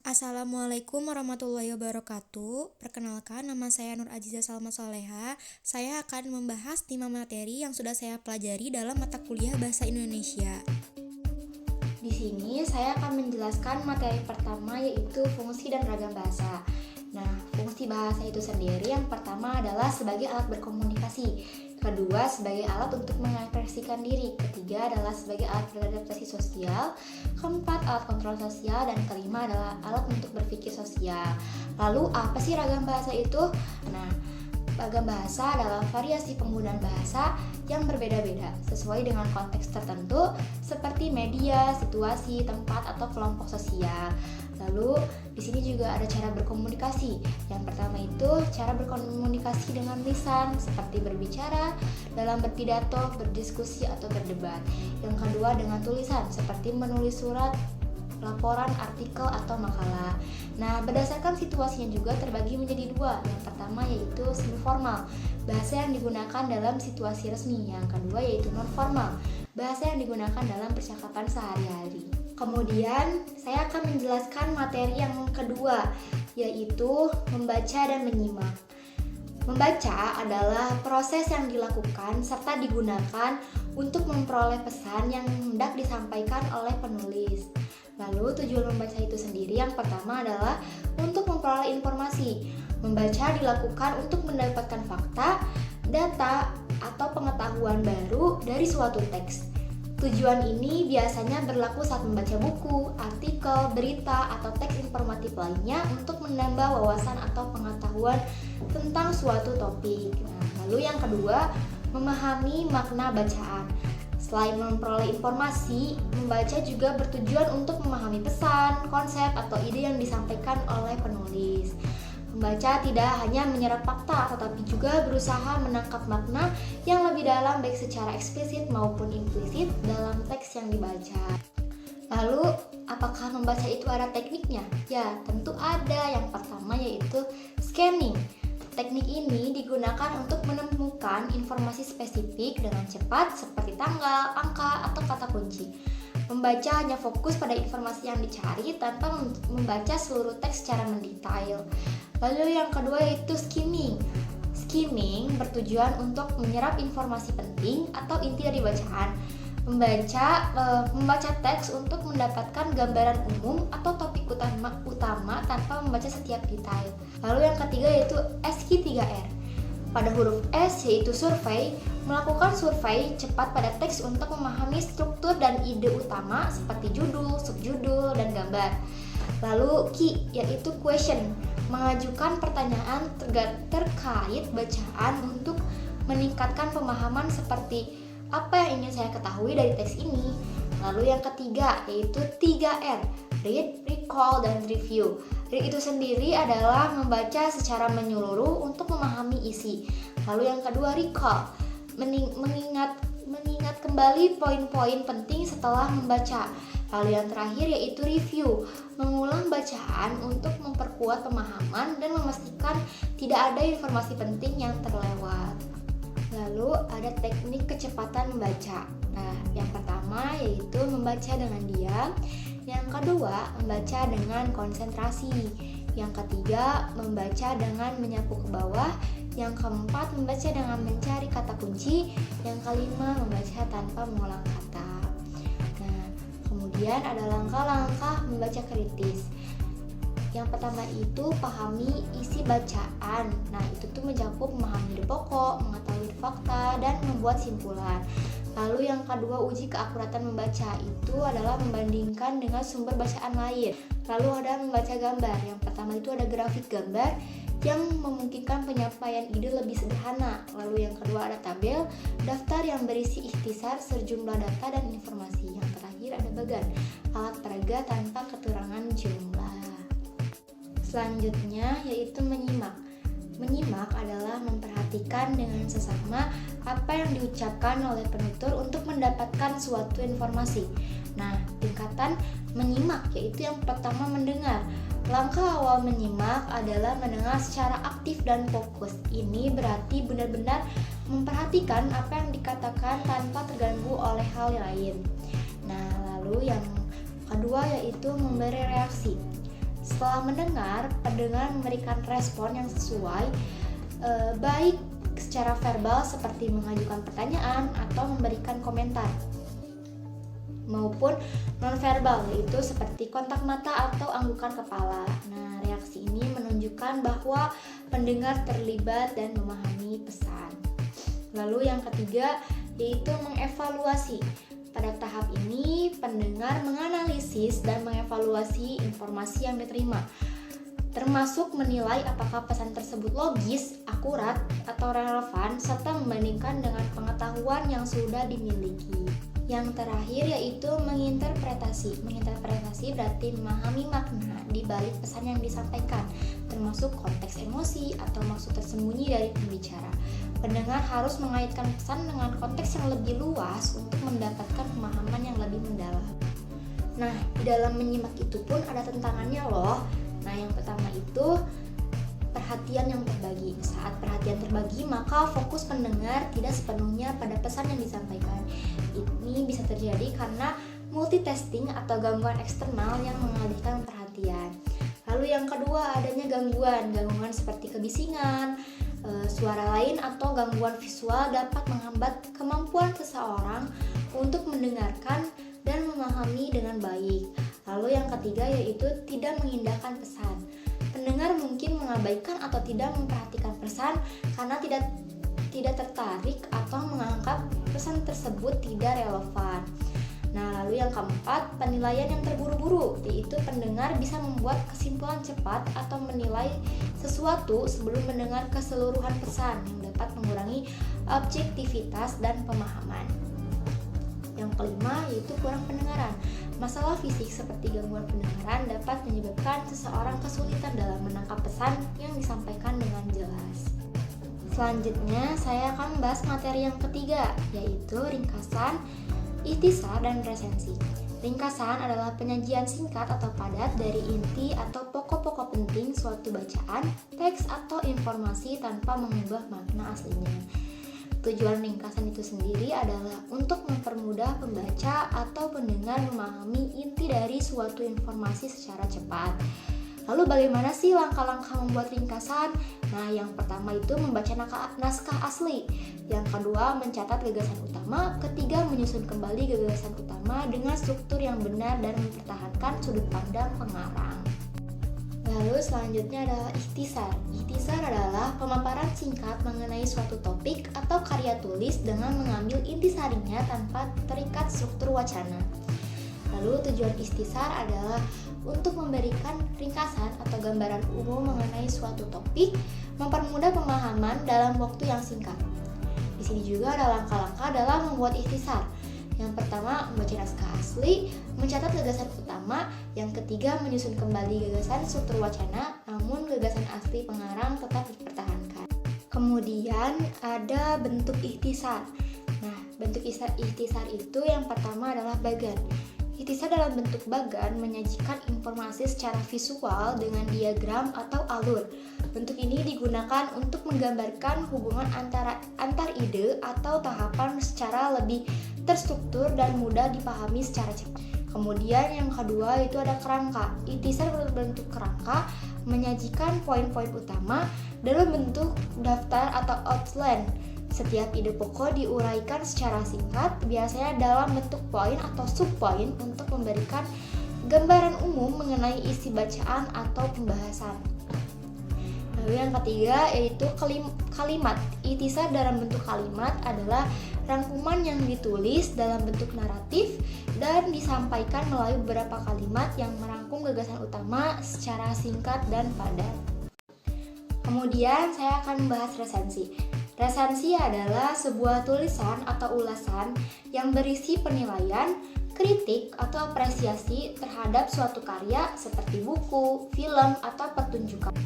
Assalamualaikum warahmatullahi wabarakatuh. Perkenalkan, nama saya Nur Aziza Salma Soleha. Saya akan membahas 5 materi yang sudah saya pelajari dalam mata kuliah Bahasa Indonesia. Di sini saya akan menjelaskan materi pertama, yaitu fungsi dan ragam bahasa. Nah, fungsi bahasa itu sendiri yang pertama adalah sebagai alat berkomunikasi, kedua sebagai alat untuk mengekspresikan diri, ketiga adalah sebagai alat beradaptasi sosial, keempat alat kontrol sosial, dan kelima adalah alat untuk berpikir sosial. Lalu apa sih ragam bahasa itu? Nah, ragam bahasa adalah variasi penggunaan bahasa yang berbeda-beda sesuai dengan konteks tertentu seperti media, situasi, tempat, atau kelompok sosial. Lalu di sini juga ada cara berkomunikasi. Yang pertama itu cara berkomunikasi dengan lisan seperti berbicara, dalam berpidato, berdiskusi, atau berdebat. Yang kedua dengan tulisan seperti menulis surat, laporan, artikel, atau makalah. Nah, berdasarkan situasinya juga terbagi menjadi dua. Yang pertama yaitu semi formal, bahasa yang digunakan dalam situasi resmi. Yang kedua yaitu non formal, bahasa yang digunakan dalam percakapan sehari-hari. Kemudian saya akan menjelaskan materi yang kedua, yaitu membaca dan menyimak. Membaca adalah proses yang dilakukan serta digunakan untuk memperoleh pesan yang hendak disampaikan oleh penulis. Lalu tujuan membaca itu sendiri yang pertama adalah untuk memperoleh informasi. Membaca dilakukan untuk mendapatkan fakta, data, atau pengetahuan baru dari suatu teks. Tujuan ini biasanya berlaku saat membaca buku, artikel, berita, atau teks informatif lainnya untuk menambah wawasan atau pengetahuan tentang suatu topik. Nah, lalu yang kedua, memahami makna bacaan. Selain memperoleh informasi, membaca juga bertujuan untuk memahami pesan, konsep, atau ide yang disampaikan oleh penulis. Membaca tidak hanya menyerap fakta, tetapi juga berusaha menangkap makna yang lebih dalam baik secara eksplisit maupun implisit dalam teks yang dibaca. Lalu, apakah membaca itu ada tekniknya? Ya, tentu ada. Yang pertama yaitu scanning. Teknik ini digunakan untuk menemukan informasi spesifik dengan cepat seperti tanggal, angka, atau kata kunci. Membaca hanya fokus pada informasi yang dicari tanpa membaca seluruh teks secara mendetail. Lalu yang kedua yaitu skimming. Skimming bertujuan untuk menyerap informasi penting atau inti dari bacaan. Membaca teks untuk mendapatkan gambaran umum atau topik utama tanpa membaca setiap detail. Lalu yang ketiga yaitu SQ3R. Pada huruf S yaitu survei, melakukan survei cepat pada teks untuk memahami struktur dan ide utama seperti judul, subjudul, dan gambar. Lalu Q yaitu question, mengajukan pertanyaan terkait bacaan untuk meningkatkan pemahaman seperti apa yang ingin saya ketahui dari teks ini. Lalu yang ketiga yaitu 3R, read, recall, dan review. Read itu sendiri adalah membaca secara menyeluruh untuk memahami isi. Lalu yang kedua recall, mengingat kembali poin-poin penting setelah membaca. Lalu yang terakhir yaitu review, mengulang bacaan untuk memperkuat pemahaman dan memastikan tidak ada informasi penting yang terlewat. Lalu ada teknik kecepatan membaca. Nah, yang pertama yaitu membaca dengan diam, yang kedua membaca dengan konsentrasi, yang ketiga membaca dengan menyapu ke bawah, yang keempat membaca dengan mencari kata kunci, yang kelima membaca tanpa mengulang kata. Nah, kemudian ada langkah-langkah membaca kritis. Yang pertama itu pahami isi bacaan. Nah, itu tuh mencakup memahami ide pokok, mengetahui fakta, dan membuat simpulan. Lalu yang kedua uji keakuratan membaca, itu adalah membandingkan dengan sumber bacaan lain. Lalu ada membaca gambar. Yang pertama itu ada grafik gambar yang memungkinkan penyampaian ide lebih sederhana. Lalu yang kedua ada tabel, daftar yang berisi ikhtisar sejumlah data dan informasi. Yang terakhir ada bagan, alat peraga tanpa keterangan jumlah. Selanjutnya yaitu menyimak. Menyimak adalah memperhatikan dengan sesama apa yang diucapkan oleh penutur untuk mendapatkan suatu informasi. Nah, tingkatan menyimak yaitu yang pertama mendengar. Langkah awal menyimak adalah mendengar secara aktif dan fokus. Ini berarti benar-benar memperhatikan apa yang dikatakan tanpa terganggu oleh hal lain. Nah, lalu yang kedua yaitu memberi reaksi. setelah mendengar, pendengar memberikan respon yang sesuai, baik secara verbal seperti mengajukan pertanyaan atau memberikan komentar, maupun nonverbal yaitu seperti kontak mata atau anggukan kepala. Nah, reaksi ini menunjukkan bahwa pendengar terlibat dan memahami pesan. Lalu yang ketiga yaitu mengevaluasi. Pada tahap ini, pendengar menganalisis dan mengevaluasi informasi yang diterima, termasuk menilai apakah pesan tersebut logis, akurat, atau relevan, serta membandingkan dengan pengetahuan yang sudah dimiliki. Yang terakhir yaitu menginterpretasi. Menginterpretasi berarti memahami makna di balik pesan yang disampaikan, termasuk konteks emosi atau maksud tersembunyi dari pembicara. Pendengar harus mengaitkan pesan dengan konteks yang lebih luas untuk mendapatkan pemahaman yang lebih mendalam. Nah, di dalam menyimak itu pun ada tantangannya loh. Nah, yang pertama itu perhatian yang terbagi. Saat perhatian terbagi, maka fokus pendengar tidak sepenuhnya pada pesan yang disampaikan. Ini bisa terjadi karena multitasking atau gangguan eksternal yang mengalihkan perhatian. Lalu yang kedua, adanya gangguan seperti kebisingan, suara lain atau gangguan visual dapat menghambat kemampuan seseorang untuk mendengarkan dan memahami dengan baik. Lalu yang ketiga yaitu tidak mengindahkan pesan. Pendengar mungkin mengabaikan atau tidak memperhatikan pesan karena tidak tertarik atau menganggap pesan tersebut tidak relevan. Nah, lalu yang keempat, penilaian yang terburu-buru, yaitu pendengar bisa membuat kesimpulan cepat atau menilai sesuatu sebelum mendengar keseluruhan pesan yang dapat mengurangi objektivitas dan pemahaman. Yang kelima yaitu kurang pendengaran. Masalah fisik seperti gangguan pendengaran dapat menyebabkan seseorang kesulitan dalam menangkap pesan yang disampaikan dengan jelas. Selanjutnya, saya akan membahas materi yang ketiga, yaitu ringkasan, ikhtisar, dan resensi. Ringkasan adalah penyajian singkat atau padat dari inti atau pokok-pokok penting suatu bacaan, teks, atau informasi tanpa mengubah makna aslinya. Tujuan ringkasan itu sendiri adalah untuk mempermudah pembaca atau pendengar memahami inti dari suatu informasi secara cepat. Lalu bagaimana sih langkah-langkah membuat ringkasan? Nah, yang pertama itu membaca naskah asli. Yang kedua, mencatat gagasan utama. Ketiga, menyusun kembali gagasan utama dengan struktur yang benar dan mempertahankan sudut pandang pengarang. Lalu selanjutnya adalah ikhtisar. Ikhtisar adalah pemaparan singkat mengenai suatu topik atau karya tulis dengan mengambil intisarinya tanpa terikat struktur wacana. Lalu tujuan ikhtisar adalah untuk memberikan ringkasan atau gambaran umum mengenai suatu topik, mempermudah pemahaman dalam waktu yang singkat. Di sini juga ada langkah-langkah dalam membuat ikhtisar. Yang pertama, membaca naskah asli, mencatat gagasan utama. Yang ketiga, menyusun kembali gagasan struktur wacana, namun gagasan asli pengarang tetap dipertahankan. Kemudian ada bentuk ikhtisar. Nah, bentuk ikhtisar itu yang pertama adalah bagan. Ikhtisar dalam bentuk bagan menyajikan informasi secara visual dengan diagram atau alur. Bentuk ini digunakan untuk menggambarkan hubungan antar ide atau tahapan secara lebih terstruktur dan mudah dipahami secara cepat. Kemudian yang kedua itu ada kerangka. Ikhtisar berbentuk kerangka menyajikan poin-poin utama dalam bentuk daftar atau outline. Setiap ide pokok diuraikan secara singkat, biasanya dalam bentuk poin atau subpoin untuk memberikan gambaran umum mengenai isi bacaan atau pembahasan. Lalu yang ketiga yaitu kalimat. Ikhtisar dalam bentuk kalimat adalah rangkuman yang ditulis dalam bentuk naratif dan disampaikan melalui beberapa kalimat yang merangkum gagasan utama secara singkat dan padat. Kemudian saya akan membahas resensi. Resensi adalah sebuah tulisan atau ulasan yang berisi penilaian, kritik, atau apresiasi terhadap suatu karya seperti buku, film, atau pertunjukan.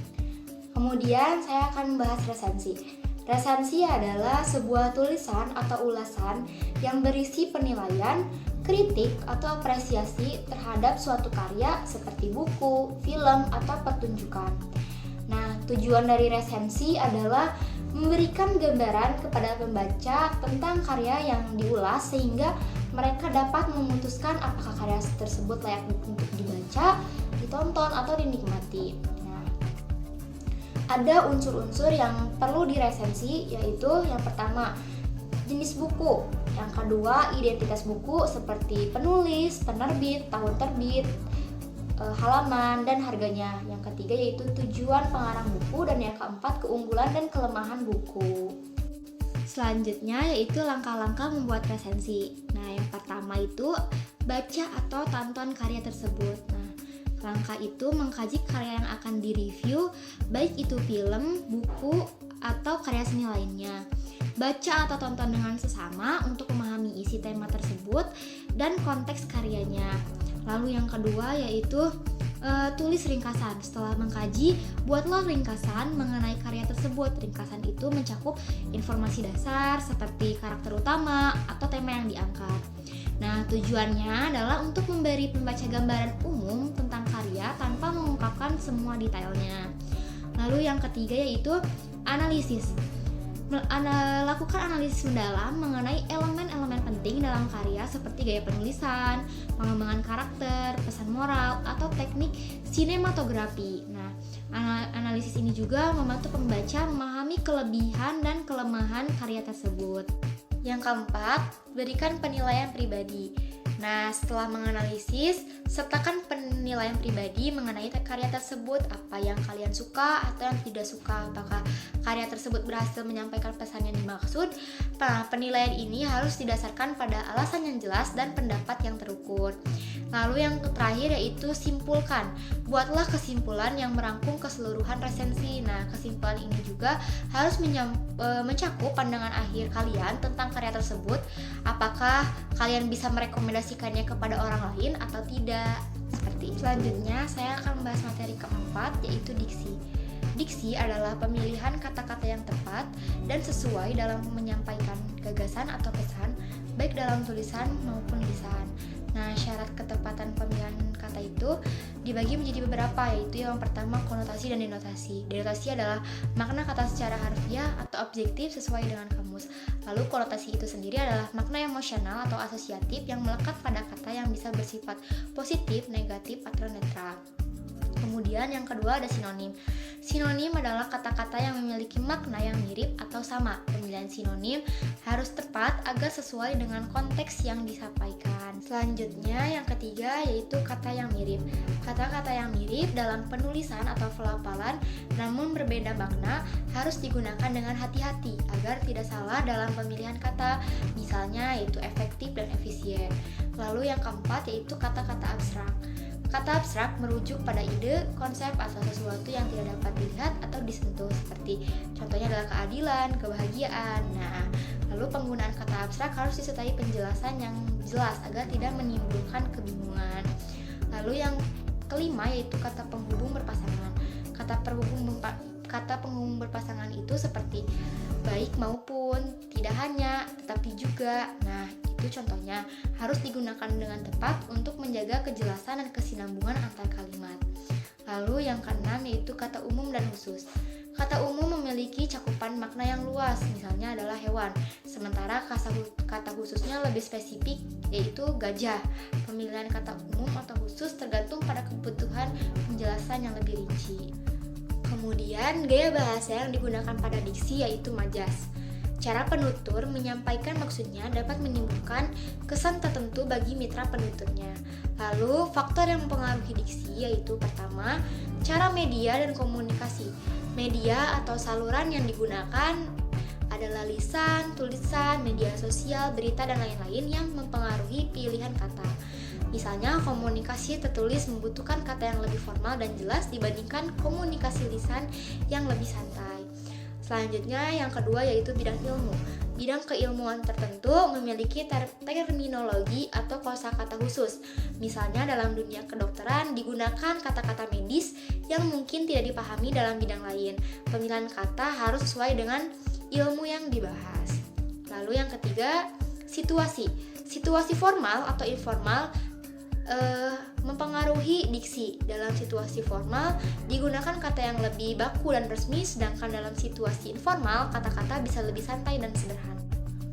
Kemudian saya akan membahas resensi. Resensi adalah sebuah tulisan atau ulasan yang berisi penilaian, kritik, atau apresiasi terhadap suatu karya seperti buku, film, atau pertunjukan. Nah, tujuan dari resensi adalah memberikan gambaran kepada pembaca tentang karya yang diulas sehingga mereka dapat memutuskan apakah karya tersebut layak untuk dibaca, ditonton atau dinikmati. Nah, ada unsur-unsur yang perlu diresensi, yaitu yang pertama, jenis buku. Yang kedua, identitas buku seperti penulis, penerbit, tahun terbit, halaman, dan harganya. Yang ketiga yaitu tujuan pengarang buku, dan yang keempat keunggulan dan kelemahan buku. Selanjutnya yaitu langkah-langkah membuat resensi. Nah, yang pertama itu baca atau tonton karya tersebut. Nah, langkah itu mengkaji karya yang akan direview, baik itu film, buku, atau karya seni lainnya. Baca atau tonton dengan sesama untuk memahami isi tema tersebut dan konteks karyanya. Lalu yang kedua yaitu tulis ringkasan. Setelah mengkaji, buatlah ringkasan mengenai karya tersebut. Ringkasan itu mencakup informasi dasar seperti karakter utama atau tema yang diangkat. Nah, tujuannya adalah untuk memberi pembaca gambaran umum tentang karya tanpa mengungkapkan semua detailnya. Lalu yang ketiga yaitu analisis. Lakukan analisis mendalam mengenai elemen-elemen penting dalam karya seperti gaya penulisan, pengembangan karakter, pesan moral, atau teknik sinematografi. Nah, analisis ini juga membantu pembaca memahami kelebihan dan kelemahan karya tersebut. Yang keempat, berikan penilaian pribadi. Nah, setelah menganalisis, sertakan penilaian pribadi mengenai karya tersebut, apa yang kalian suka atau yang tidak suka, apakah karya tersebut berhasil menyampaikan pesan yang dimaksud. Nah, penilaian ini harus didasarkan pada alasan yang jelas dan pendapat yang terukur. Lalu yang terakhir yaitu simpulkan. Buatlah kesimpulan yang merangkum keseluruhan resensi. Nah, kesimpulan ini juga harus mencakup pandangan akhir kalian tentang karya tersebut. Apakah kalian bisa merekomendasikannya kepada orang lain atau tidak? Seperti itu. Selanjutnya, saya akan membahas materi keempat, yaitu diksi. Diksi adalah pemilihan kata-kata yang tepat dan sesuai dalam menyampaikan gagasan atau pesan, baik dalam tulisan maupun lisan. Nah, syarat ketepatan pemilihan kata itu dibagi menjadi beberapa, yaitu yang pertama konotasi dan denotasi. Denotasi adalah makna kata secara harfiah atau objektif sesuai dengan kamus. Lalu konotasi itu sendiri adalah makna emosional atau asosiatif yang melekat pada kata yang bisa bersifat positif, negatif, atau netral. Kemudian yang kedua ada sinonim. Sinonim adalah kata-kata yang memiliki makna yang mirip atau sama. Pemilihan sinonim harus tepat agar sesuai dengan konteks yang disampaikan. Selanjutnya yang ketiga yaitu kata yang mirip. Kata-kata yang mirip dalam penulisan atau pelafalan namun berbeda makna harus digunakan dengan hati-hati agar tidak salah dalam pemilihan kata. Misalnya yaitu efektif dan efisien. Lalu yang keempat yaitu kata-kata abstrak. Kata abstrak merujuk pada ide, konsep, atau sesuatu yang tidak dapat dilihat atau disentuh, seperti contohnya adalah keadilan, kebahagiaan. Nah, lalu penggunaan kata abstrak harus disertai penjelasan yang jelas agar tidak menimbulkan kebingungan. Lalu yang kelima yaitu kata penghubung berpasangan. Kata penghubung berpasangan itu seperti baik maupun, tidak hanya, tetapi juga. Nah, itu contohnya harus digunakan dengan tepat untuk menjaga kejelasan dan kesinambungan antar kalimat. Lalu yang keenam yaitu kata umum dan khusus. Kata umum memiliki cakupan makna yang luas, misalnya adalah hewan, sementara kata khususnya lebih spesifik, yaitu gajah. Pemilihan kata umum atau khusus tergantung pada kebutuhan penjelasan yang lebih rinci. Kemudian, gaya bahasa yang digunakan pada diksi yaitu majas. Cara penutur menyampaikan maksudnya dapat menimbulkan kesan tertentu bagi mitra penuturnya. Lalu, faktor yang mempengaruhi diksi yaitu pertama, cara media dan komunikasi. Media atau saluran yang digunakan adalah lisan, tulisan, media sosial, berita, dan lain-lain yang mempengaruhi pilihan kata. Misalnya, komunikasi tertulis membutuhkan kata yang lebih formal dan jelas dibandingkan komunikasi lisan yang lebih santai. Selanjutnya, yang kedua yaitu bidang ilmu. Bidang keilmuan tertentu memiliki terminologi atau kosakata khusus. Misalnya, dalam dunia kedokteran digunakan kata-kata medis yang mungkin tidak dipahami dalam bidang lain. Pemilihan kata harus sesuai dengan ilmu yang dibahas. Lalu yang ketiga, situasi. Situasi formal atau informal mempengaruhi diksi. Dalam situasi formal digunakan kata yang lebih baku dan resmi, sedangkan dalam situasi informal kata-kata bisa lebih santai dan sederhana.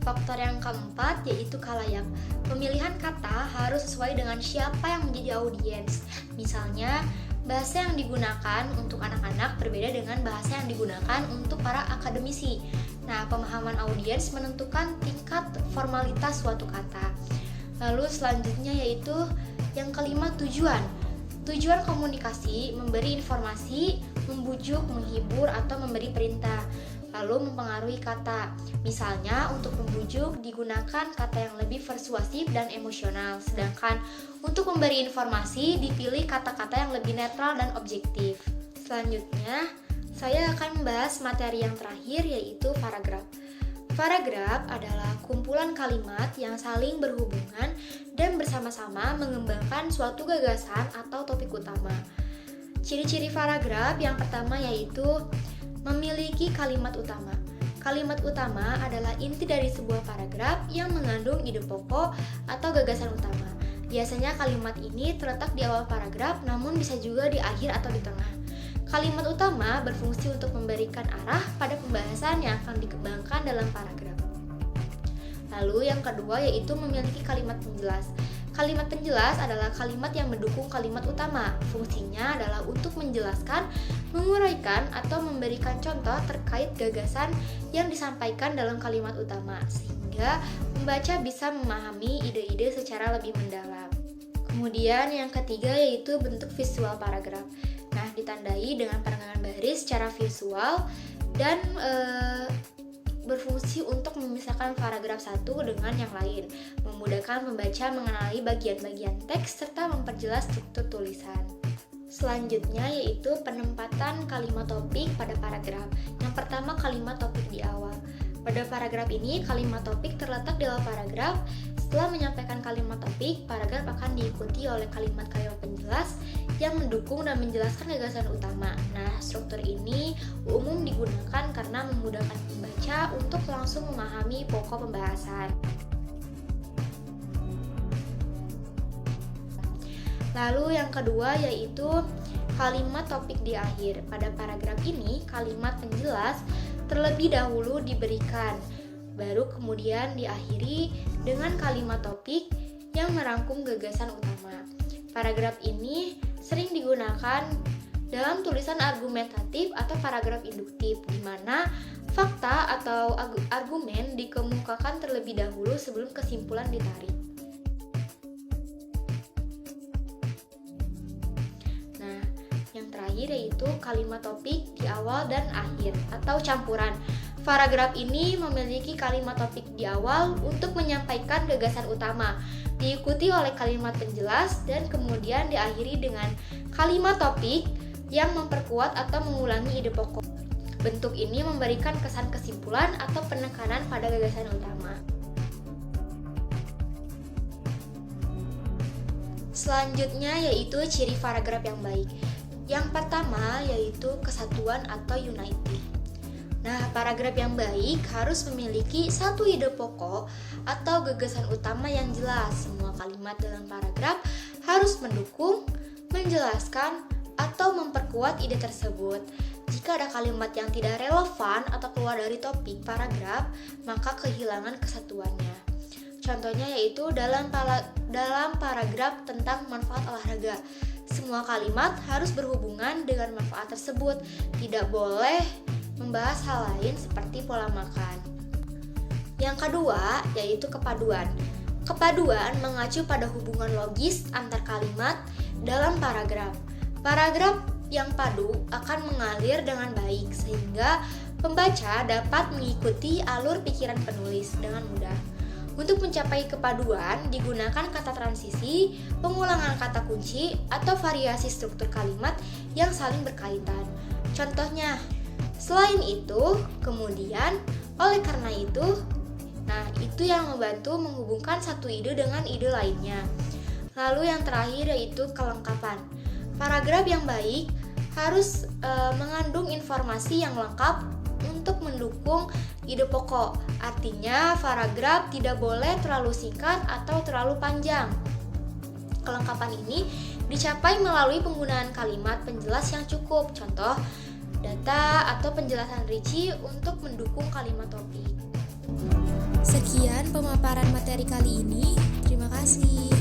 Faktor yang keempat yaitu khalayak. Pemilihan kata harus sesuai dengan siapa yang menjadi audiens. Misalnya, Bahasa yang digunakan untuk anak-anak berbeda dengan bahasa yang digunakan untuk para akademisi. Nah, pemahaman audiens menentukan tingkat formalitas suatu kata. Lalu selanjutnya yaitu yang kelima, tujuan. Tujuan komunikasi memberi informasi, membujuk, menghibur, atau memberi perintah. Lalu mempengaruhi kata. Misalnya untuk membujuk digunakan kata yang lebih persuasif dan emosional, sedangkan untuk memberi informasi dipilih kata-kata yang lebih netral dan objektif. Selanjutnya, saya akan membahas materi yang terakhir yaitu paragraf. Paragraf adalah kumpulan kalimat yang saling berhubungan dan bersama-sama mengembangkan suatu gagasan atau topik utama. Ciri-ciri paragraf yang pertama yaitu memiliki kalimat utama. Kalimat utama adalah inti dari sebuah paragraf yang mengandung ide pokok atau gagasan utama. Biasanya kalimat ini terletak di awal paragraf, namun bisa juga di akhir atau di tengah. Kalimat utama berfungsi untuk memberikan arah pada pembahasan yang akan dikembangkan dalam paragraf. Lalu yang kedua yaitu memiliki kalimat penjelas. Kalimat penjelas adalah kalimat yang mendukung kalimat utama. Fungsinya adalah untuk menjelaskan, menguraikan, atau memberikan contoh terkait gagasan yang disampaikan dalam kalimat utama, sehingga pembaca bisa memahami ide-ide secara lebih mendalam. Kemudian yang ketiga yaitu bentuk visual paragraf. Nah, ditandai dengan perenggangan baris secara visual dan berfungsi untuk memisahkan paragraf satu dengan yang lain, memudahkan pembaca mengenali bagian-bagian teks serta memperjelas struktur tulisan. Selanjutnya yaitu penempatan kalimat topik pada paragraf. Yang pertama, kalimat topik di awal. Pada paragraf ini, kalimat topik terletak di awal paragraf. Setelah menyampaikan kalimat topik, paragraf akan diikuti oleh kalimat-kalimat penjelas yang mendukung dan menjelaskan gagasan utama. Nah, struktur ini umum digunakan karena memudahkan pembaca untuk langsung memahami pokok pembahasan. Lalu yang kedua yaitu kalimat topik di akhir. Pada paragraf ini, kalimat penjelas terlebih dahulu diberikan, baru kemudian diakhiri dengan kalimat topik yang merangkum gagasan utama. Paragraf ini sering digunakan dalam tulisan argumentatif atau paragraf induktif, di mana fakta atau argumen dikemukakan terlebih dahulu sebelum kesimpulan ditarik. Nah, yang terakhir yaitu kalimat topik di awal dan akhir atau campuran. Paragraf ini memiliki kalimat topik di awal untuk menyampaikan gagasan utama, diikuti oleh kalimat penjelas dan kemudian diakhiri dengan kalimat topik yang memperkuat atau mengulangi ide pokok. Bentuk ini memberikan kesan kesimpulan atau penekanan pada gagasan utama. Selanjutnya yaitu ciri paragraf yang baik. Yang pertama yaitu kesatuan atau unity. Nah, paragraf yang baik harus memiliki satu ide pokok atau gagasan utama yang jelas. Semua kalimat dalam paragraf harus mendukung, menjelaskan, atau memperkuat ide tersebut. Jika ada kalimat yang tidak relevan atau keluar dari topik paragraf, maka kehilangan kesatuannya. Contohnya yaitu dalam paragraf tentang manfaat olahraga. Semua kalimat harus berhubungan dengan manfaat tersebut, tidak boleh membahas hal lain seperti pola makan. Yang kedua yaitu kepaduan. Kepaduan mengacu pada hubungan logis antar kalimat dalam paragraf. Paragraf yang padu akan mengalir dengan baik sehingga pembaca dapat mengikuti alur pikiran penulis dengan mudah. Untuk mencapai kepaduan digunakan kata transisi, pengulangan kata kunci, atau variasi struktur kalimat yang saling berkaitan. Contohnya, selain itu, kemudian, oleh karena itu, nah itu yang membantu menghubungkan satu ide dengan ide lainnya. Lalu yang terakhir yaitu kelengkapan. Paragraf yang baik harus mengandung informasi yang lengkap untuk mendukung ide pokok. Artinya, paragraf tidak boleh terlalu singkat atau terlalu panjang. Kelengkapan ini dicapai melalui penggunaan kalimat penjelas yang cukup. Contoh, data atau penjelasan rinci untuk mendukung kalimat topik. Sekian pemaparan materi kali ini. Terima kasih.